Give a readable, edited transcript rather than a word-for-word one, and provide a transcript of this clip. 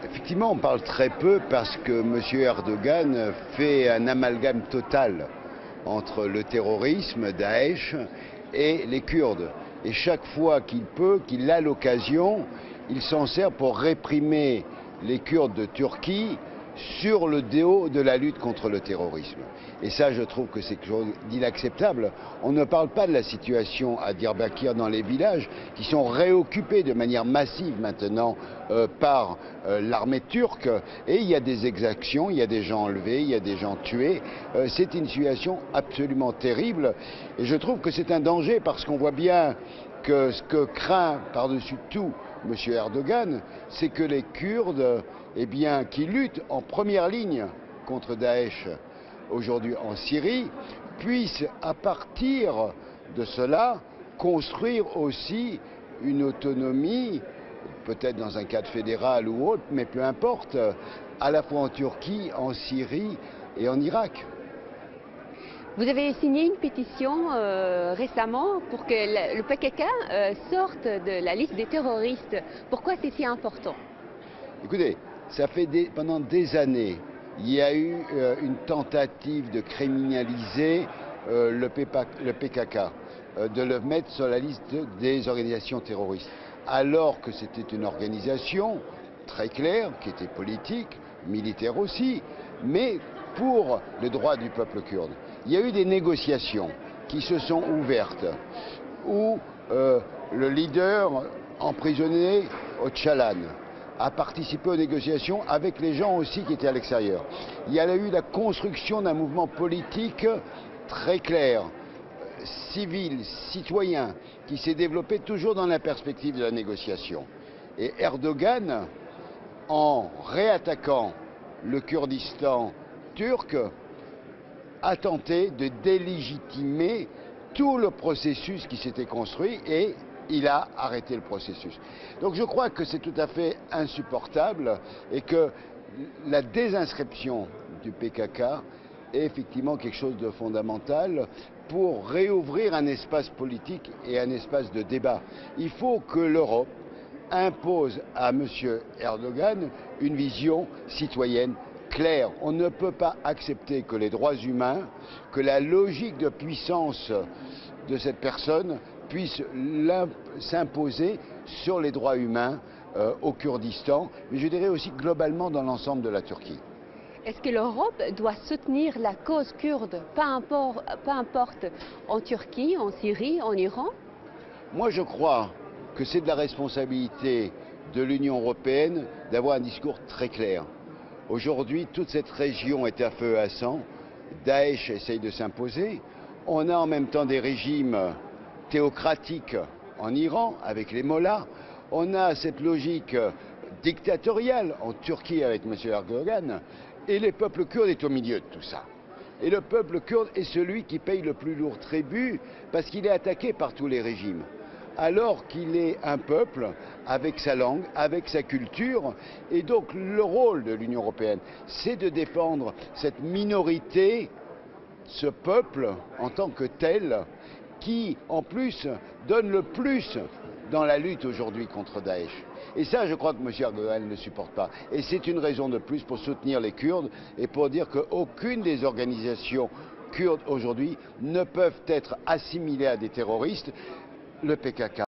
Effectivement, on parle très peu parce que M. Erdogan fait un amalgame total entre le terrorisme, Daesh, et les Kurdes. Et chaque fois qu'il peut, qu'il a l'occasion, il s'en sert pour réprimer les Kurdes de Turquie sur le dos de la lutte contre le terrorisme. Et ça, je trouve que c'est quelque chose d'inacceptable. On ne parle pas de la situation à Diyarbakir dans les villages qui sont réoccupés de manière massive maintenant par l'armée turque. Et il y a des exactions, il y a des gens enlevés, il y a des gens tués. C'est une situation absolument terrible. Et je trouve que c'est un danger parce qu'on voit bien que ce que craint par-dessus tout M. Erdogan, c'est que les Kurdes, qui luttent en première ligne contre Daesh aujourd'hui en Syrie, puissent à partir de cela construire aussi une autonomie, peut-être dans un cadre fédéral ou autre, mais peu importe, à la fois en Turquie, en Syrie et en Irak. Vous avez signé une pétition récemment pour que le PKK sorte de la liste des terroristes. Pourquoi c'est si important? Écoutez, ça fait pendant des années, il y a eu une tentative de criminaliser le PKK, de le mettre sur la liste des organisations terroristes, alors que c'était une organisation très claire, qui était politique, militaire aussi, mais pour les droits du peuple kurde. Il y a eu des négociations qui se sont ouvertes, où le leader emprisonné au Tchalan a participé aux négociations avec les gens aussi qui étaient à l'extérieur. Il y a eu la construction d'un mouvement politique très clair, civil, citoyen, qui s'est développé toujours dans la perspective de la négociation. Et Erdogan, en réattaquant le Kurdistan turc, a tenté de délégitimer tout le processus qui s'était construit et il a arrêté le processus. Donc je crois que c'est tout à fait insupportable et que la désinscription du PKK est effectivement quelque chose de fondamental pour réouvrir un espace politique et un espace de débat. Il faut que l'Europe impose à M. Erdogan une vision citoyenne claire. On ne peut pas accepter que les droits humains, que la logique de puissance de cette personne puisse s'imposer sur les droits humains au Kurdistan, mais je dirais aussi globalement dans l'ensemble de la Turquie. Est-ce que l'Europe doit soutenir la cause kurde, peu importe en Turquie, en Syrie, en Iran? Moi, je crois que c'est de la responsabilité de l'Union européenne d'avoir un discours très clair. Aujourd'hui, toute cette région est à feu et à sang. Daesh essaye de s'imposer. On a en même temps des régimes théocratiques en Iran, avec les mollahs. On a cette logique dictatoriale en Turquie avec M. Erdogan. Et le peuple kurde est au milieu de tout ça. Et le peuple kurde est celui qui paye le plus lourd tribut parce qu'il est attaqué par tous les régimes. Alors qu'il est un peuple avec sa langue, avec sa culture. Et donc le rôle de l'Union européenne, c'est de défendre cette minorité, ce peuple en tant que tel, qui en plus donne le plus dans la lutte aujourd'hui contre Daesh. Et ça, je crois que M. Erdogan ne le supporte pas. Et c'est une raison de plus pour soutenir les Kurdes et pour dire qu'aucune des organisations kurdes aujourd'hui ne peuvent être assimilées à des terroristes. Le PKK